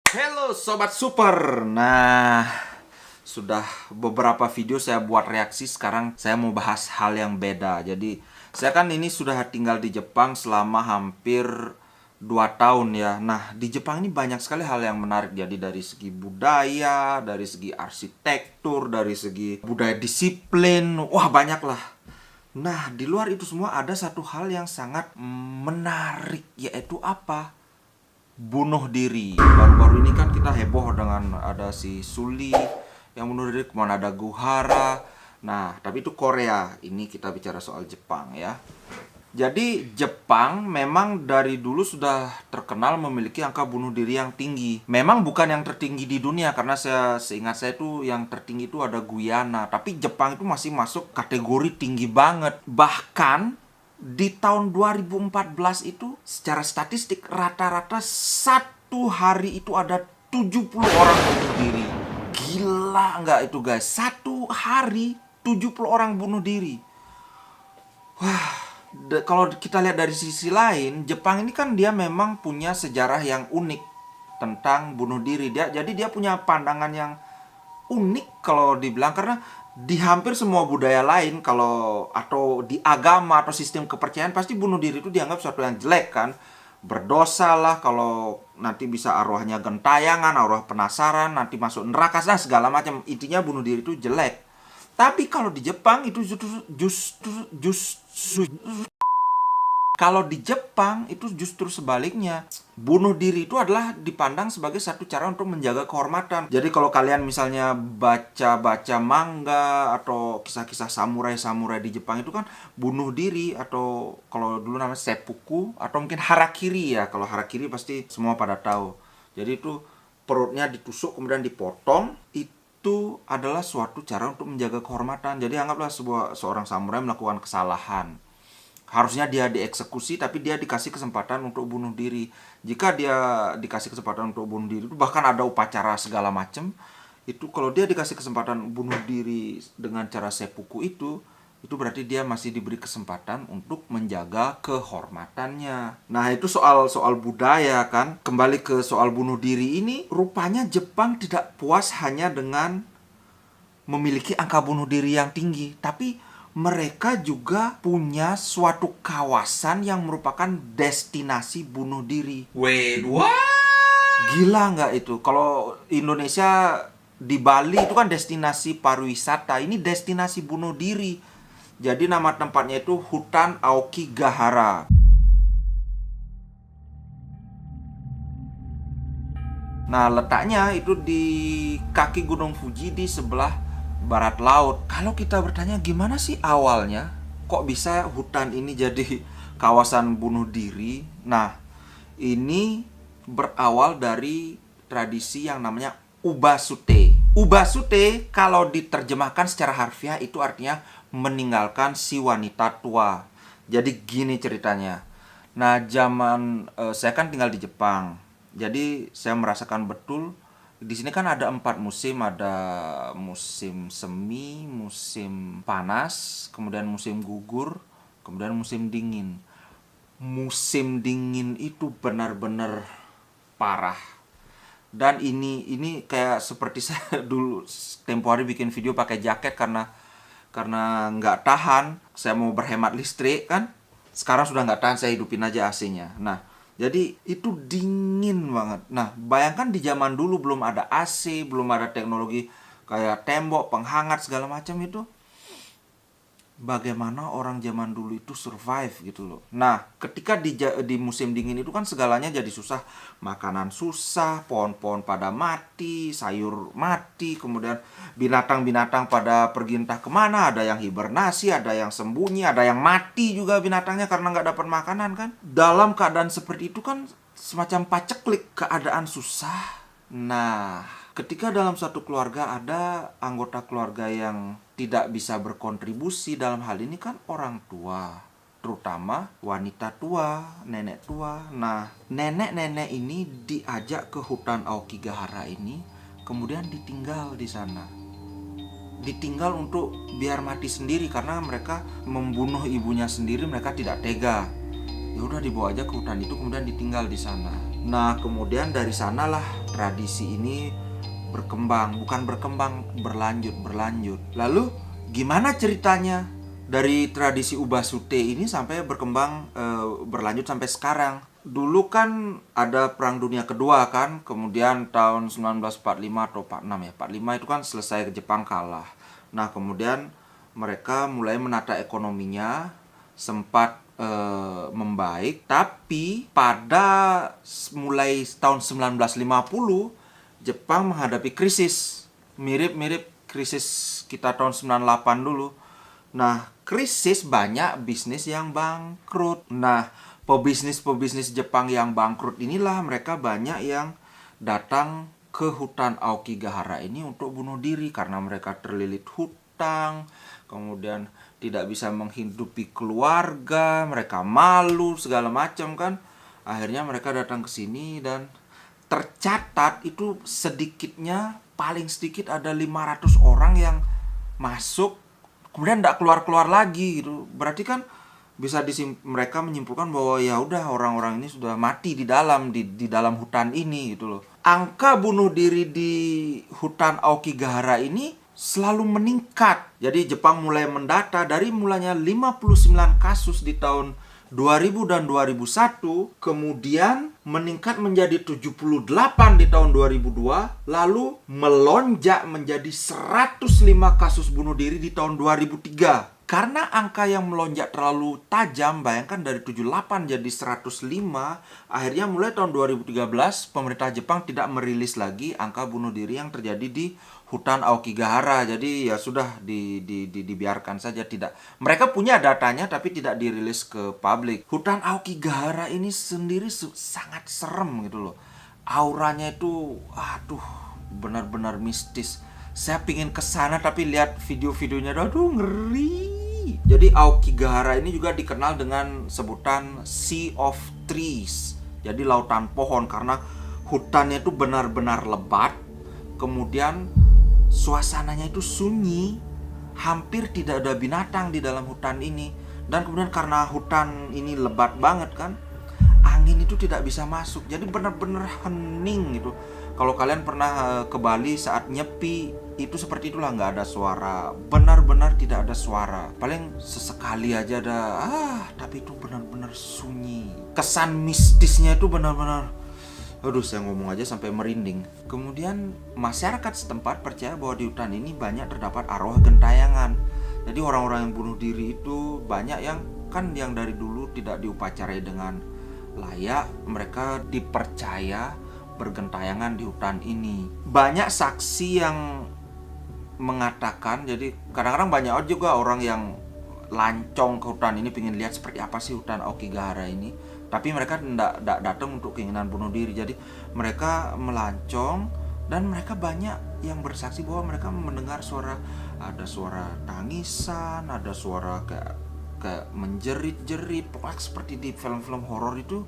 Halo Sobat Super. Nah, sudah beberapa video saya buat reaksi. Sekarang saya mau bahas hal yang beda. Jadi, saya kan ini sudah tinggal di Jepang selama hampir 2 tahun ya. Nah, di Jepang ini banyak sekali hal yang menarik. Jadi dari segi budaya, dari segi arsitektur, dari segi budaya disiplin. Wah, banyak lah. Nah, di luar itu semua ada satu hal yang sangat menarik, yaitu apa? Bunuh diri. Baru-baru ini kan kita heboh dengan ada si Suli yang bunuh diri, kemana ada Guhara. Nah, tapi itu Korea. Ini kita bicara soal Jepang ya. Jadi Jepang memang dari dulu sudah terkenal memiliki angka bunuh diri yang tinggi. Memang bukan yang tertinggi di dunia, karena seingat saya itu yang tertinggi itu ada Guyana. Tapi Jepang itu masih masuk kategori tinggi banget. Bahkan di tahun 2014 itu secara statistik rata-rata satu hari itu ada 70 orang bunuh diri. Gila nggak itu guys? Satu hari 70 orang bunuh diri. Wah, kalau kita lihat dari sisi lain, Jepang ini kan dia memang punya sejarah yang unik tentang bunuh diri. Jadi dia punya pandangan yang unik kalau dibilang, karena di hampir semua budaya lain atau di agama atau sistem kepercayaan pasti bunuh diri itu dianggap sesuatu yang jelek kan. Berdosa lah, kalau nanti bisa arwahnya gentayangan, arwah penasaran, nanti masuk neraka dan segala macam. Intinya bunuh diri itu jelek. Tapi kalau di Jepang itu justru sebaliknya. Bunuh diri itu adalah dipandang sebagai satu cara untuk menjaga kehormatan. Jadi kalau kalian misalnya baca-baca manga atau kisah-kisah samurai-samurai di Jepang itu kan bunuh diri, atau kalau dulu namanya seppuku, atau mungkin harakiri ya. Kalau harakiri pasti semua pada tahu. Jadi itu perutnya ditusuk kemudian dipotong. Itu adalah suatu cara untuk menjaga kehormatan. Jadi anggaplah seorang samurai melakukan kesalahan. Harusnya dia dieksekusi, tapi dia dikasih kesempatan untuk bunuh diri. Jika dia dikasih kesempatan untuk bunuh diri, itu bahkan ada upacara segala macam. Itu kalau dia dikasih kesempatan bunuh diri dengan cara seppuku itu berarti dia masih diberi kesempatan untuk menjaga kehormatannya. Nah, itu soal budaya kan. Kembali ke soal bunuh diri ini, rupanya Jepang tidak puas hanya dengan memiliki angka bunuh diri yang tinggi, tapi mereka juga punya suatu kawasan yang merupakan destinasi bunuh diri. Wait, what? Gila nggak itu? Kalau Indonesia di Bali itu kan destinasi pariwisata, ini destinasi bunuh diri. Jadi nama tempatnya itu Hutan Aokigahara. Nah, letaknya itu di kaki Gunung Fuji di sebelah barat laut. Kalau kita bertanya gimana sih awalnya kok bisa hutan ini jadi kawasan bunuh diri? Nah, ini berawal dari tradisi yang namanya ubasute. Ubasute kalau diterjemahkan secara harfiah itu artinya meninggalkan si wanita tua. Jadi gini ceritanya. Nah, saya kan tinggal di Jepang. Jadi saya merasakan betul. Di sini kan ada 4 musim, ada musim semi, musim panas, kemudian musim gugur, kemudian musim dingin. Musim dingin itu benar-benar parah. Dan ini kayak seperti saya dulu tempo hari bikin video pakai jaket karena nggak tahan. Saya mau berhemat listrik kan. Sekarang sudah nggak tahan, saya hidupin aja AC-nya. Nah, jadi itu dingin banget. Nah, bayangkan di zaman dulu belum ada AC, belum ada teknologi kayak tembok, penghangat segala macam itu. Bagaimana orang zaman dulu itu survive gitu loh. Nah, ketika di musim dingin itu kan segalanya jadi susah. Makanan susah, pohon-pohon pada mati, sayur mati, kemudian binatang-binatang pada pergi entah kemana. Ada yang hibernasi, ada yang sembunyi, ada yang mati juga binatangnya karena nggak dapat makanan kan. Dalam keadaan seperti itu kan semacam paceklik, keadaan susah. Nah, ketika dalam satu keluarga ada anggota keluarga yang tidak bisa berkontribusi, dalam hal ini kan orang tua, terutama wanita tua, nenek tua. Nah, nenek-nenek ini diajak ke hutan Aokigahara ini, kemudian ditinggal di sana. Ditinggal untuk biar mati sendiri karena mereka membunuh ibunya sendiri, mereka tidak tega. Ya udah dibawa aja ke hutan itu, kemudian ditinggal di sana. Nah, kemudian dari sanalah tradisi ini berlanjut. Lalu gimana ceritanya dari tradisi ubah sute ini sampai berlanjut sampai sekarang? Dulu kan ada Perang Dunia Kedua kan, kemudian tahun 1945 atau 46 ya. 45 itu kan selesai, Jepang kalah. Nah, kemudian mereka mulai menata ekonominya, sempat membaik, tapi pada mulai tahun 1950 Jepang menghadapi krisis, mirip-mirip krisis kita tahun 98 dulu. Nah, krisis, banyak bisnis yang bangkrut. Nah, pebisnis Jepang yang bangkrut inilah mereka banyak yang datang ke hutan Aokigahara ini untuk bunuh diri karena mereka terlilit hutang, kemudian tidak bisa menghidupi keluarga, mereka malu segala macam kan. Akhirnya mereka datang ke sini dan tercatat itu paling sedikit ada 500 orang yang masuk kemudian tidak keluar lagi gitu. Berarti kan bisa mereka menyimpulkan bahwa ya udah, orang-orang ini sudah mati di dalam hutan ini gitu loh. Angka bunuh diri di hutan Aokigahara ini selalu meningkat. Jadi Jepang mulai mendata dari mulanya 59 kasus di tahun 2000 dan 2001, kemudian meningkat menjadi 78 di tahun 2002, lalu melonjak menjadi 105 kasus bunuh diri di tahun 2003. Karena angka yang melonjak terlalu tajam, bayangkan dari 78 jadi 105, akhirnya mulai tahun 2013 pemerintah Jepang tidak merilis lagi angka bunuh diri yang terjadi di hutan Aokigahara. Jadi ya sudah dibiarkan saja, tidak. Mereka punya datanya tapi tidak dirilis ke publik. Hutan Aokigahara ini sendiri sangat serem gitu loh. Auranya itu benar-benar mistis. Saya pingin kesana tapi lihat video-videonya, aduh ngeri. Jadi Aokigahara ini juga dikenal dengan sebutan Sea of Trees. Jadi lautan pohon, karena hutannya itu benar-benar lebat. Kemudian suasananya itu sunyi, hampir tidak ada binatang di dalam hutan ini. Dan kemudian karena hutan ini lebat banget kan, angin itu tidak bisa masuk. Jadi benar-benar hening gitu. Kalau kalian pernah ke Bali saat nyepi, itu seperti itulah, nggak ada suara, benar-benar tidak ada suara. Paling sesekali aja ada, tapi itu benar-benar sunyi. Kesan mistisnya itu benar-benar, aduh, saya ngomong aja sampai merinding. Kemudian masyarakat setempat percaya bahwa di hutan ini banyak terdapat arwah gentayangan. Jadi orang-orang yang bunuh diri itu banyak yang dari dulu tidak diupacarai dengan layak, mereka dipercaya bergentayangan di hutan ini. Banyak saksi yang mengatakan, jadi kadang-kadang banyak juga orang yang lancong ke hutan ini pengen lihat seperti apa sih hutan Aokigahara ini, tapi mereka tidak datang untuk keinginan bunuh diri. Jadi mereka melancong dan mereka banyak yang bersaksi bahwa mereka mendengar ada suara tangisan, ada suara kayak menjerit-jerit, pokoknya seperti di film-film horor itu.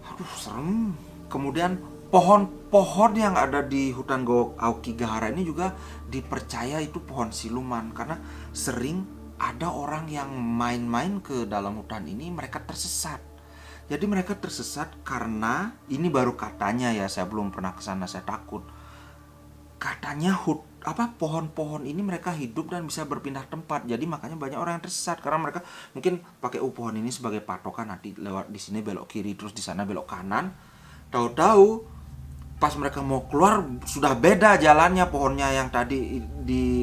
Aduh, serem. Kemudian pohon-pohon yang ada di hutan Aokigahara ini juga dipercaya itu pohon siluman, karena sering ada orang yang main-main ke dalam hutan ini, mereka tersesat. Jadi mereka tersesat karena, ini baru katanya ya, saya belum pernah kesana, saya takut. Katanya pohon-pohon ini mereka hidup dan bisa berpindah tempat. Jadi makanya banyak orang yang tersesat karena mereka mungkin pakai pohon ini sebagai patokan, nanti lewat di sini belok kiri, terus di sana belok kanan. Tahu-tahu pas mereka mau keluar sudah beda jalannya, pohonnya yang tadi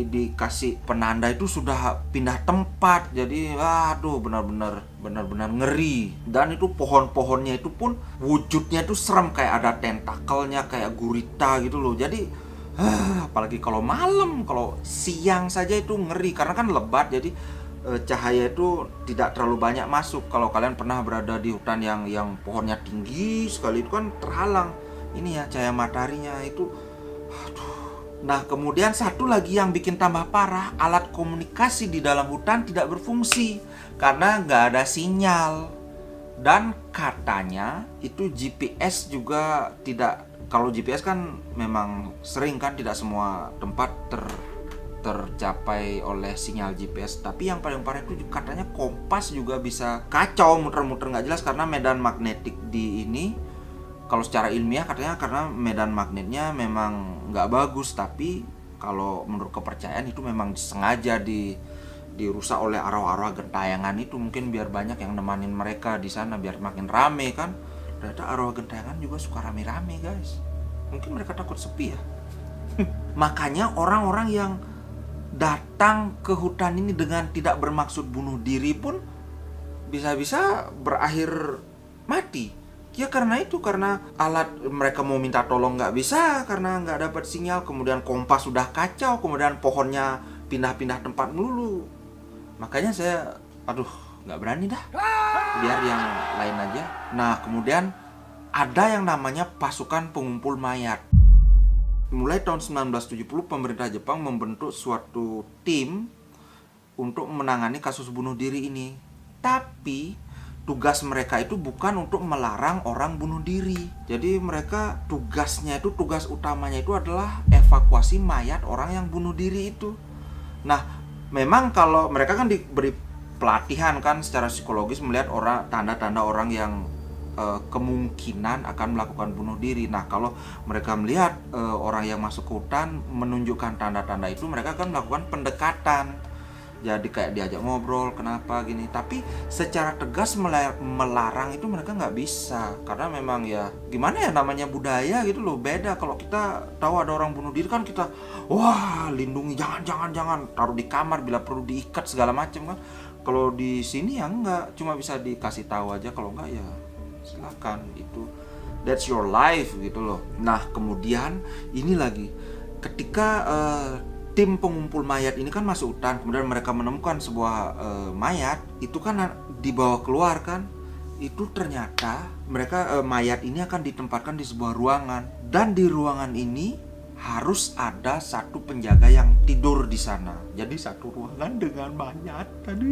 dikasih penanda itu sudah pindah tempat. Jadi benar-benar ngeri. Dan itu pohon-pohonnya itu pun wujudnya itu serem, kayak ada tentakelnya, kayak gurita gitu loh. Jadi apalagi kalau malam, kalau siang saja itu ngeri karena kan lebat, jadi cahaya itu tidak terlalu banyak masuk. Kalau kalian pernah berada di hutan yang pohonnya tinggi sekali, itu kan terhalang ini ya, cahaya mataharinya itu. Nah, kemudian satu lagi yang bikin tambah parah, alat komunikasi di dalam hutan tidak berfungsi karena nggak ada sinyal. Dan katanya itu GPS juga tidak. Kalau GPS kan memang sering kan tidak semua tempat tercapai oleh sinyal GPS, tapi yang paling parah itu katanya kompas juga bisa kacau, muter-muter nggak jelas karena medan magnetik di ini Kalau secara ilmiah katanya karena medan magnetnya memang nggak bagus, tapi kalau menurut kepercayaan itu memang sengaja dirusak oleh arwah-arwah gentayangan itu, mungkin biar banyak yang nemanin mereka di sana, biar makin rame kan. Ternyata arwah gentayangan juga suka rame-rame guys. Mungkin mereka takut sepi ya. Makanya orang-orang yang datang ke hutan ini dengan tidak bermaksud bunuh diri pun bisa-bisa berakhir mati. Ya karena itu, karena alat mereka mau minta tolong nggak bisa karena nggak dapat sinyal, kemudian kompas sudah kacau, kemudian pohonnya pindah-pindah tempat melulu. Makanya saya, nggak berani dah, biar yang lain aja. Nah kemudian ada yang namanya pasukan pengumpul mayat. Mulai tahun 1970 pemerintah Jepang membentuk suatu tim untuk menangani kasus bunuh diri ini. Tapi tugas mereka itu bukan untuk melarang orang bunuh diri. Jadi mereka tugas utamanya itu adalah evakuasi mayat orang yang bunuh diri itu. Nah, memang kalau mereka kan diberi pelatihan kan secara psikologis melihat tanda-tanda orang yang kemungkinan akan melakukan bunuh diri. Nah, kalau mereka melihat orang yang masuk ke hutan menunjukkan tanda-tanda itu, mereka akan melakukan pendekatan. Jadi kayak diajak ngobrol, kenapa gini. Tapi secara tegas melarang itu mereka nggak bisa. Karena memang ya gimana ya, namanya budaya gitu loh, beda. Kalau kita tahu ada orang bunuh diri kan kita, wah lindungi, jangan, taruh di kamar, bila perlu diikat segala macam kan. Kalau di sini ya enggak, cuma bisa dikasih tahu aja, kalau enggak ya silakan, itu that's your life gitu loh. Nah kemudian ini lagi, ketika tim pengumpul mayat ini kan masuk hutan, kemudian mereka menemukan sebuah mayat, itu kan dibawa keluar kan, itu ternyata mereka mayat ini akan ditempatkan di sebuah ruangan, dan di ruangan ini harus ada satu penjaga yang tidur di sana. Jadi satu ruangan dengan mayat tadi.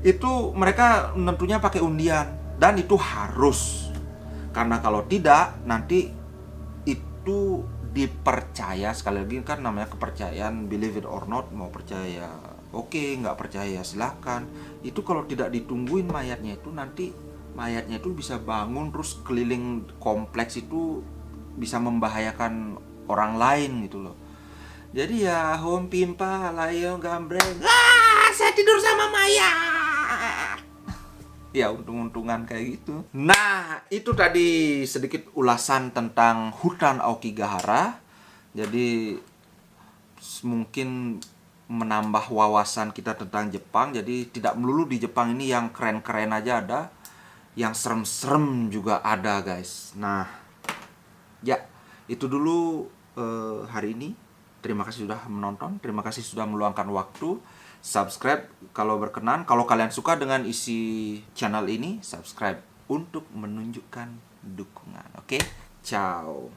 Itu mereka tentunya pakai undian, dan itu harus, karena kalau tidak nanti itu dipercaya. Sekali lagi kan namanya kepercayaan, believe it or not, mau percaya oke, nggak percaya silakan. Itu kalau tidak ditungguin mayatnya itu, nanti mayatnya itu bisa bangun terus keliling kompleks itu, bisa membahayakan orang lain gitu loh. Jadi ya home pimpa layo gambreng, saya tidur sama mayat. Ya untung-untungan kayak gitu. Nah itu tadi sedikit ulasan tentang hutan Aokigahara. Jadi mungkin menambah wawasan kita tentang Jepang. Jadi tidak melulu di Jepang ini yang keren-keren aja ada, yang serem-serem juga ada guys. Nah ya itu dulu hari ini. Terima kasih sudah menonton, terima kasih sudah meluangkan waktu. Subscribe kalau berkenan. Kalau kalian suka dengan isi channel ini, subscribe untuk menunjukkan dukungan. Oke, ciao.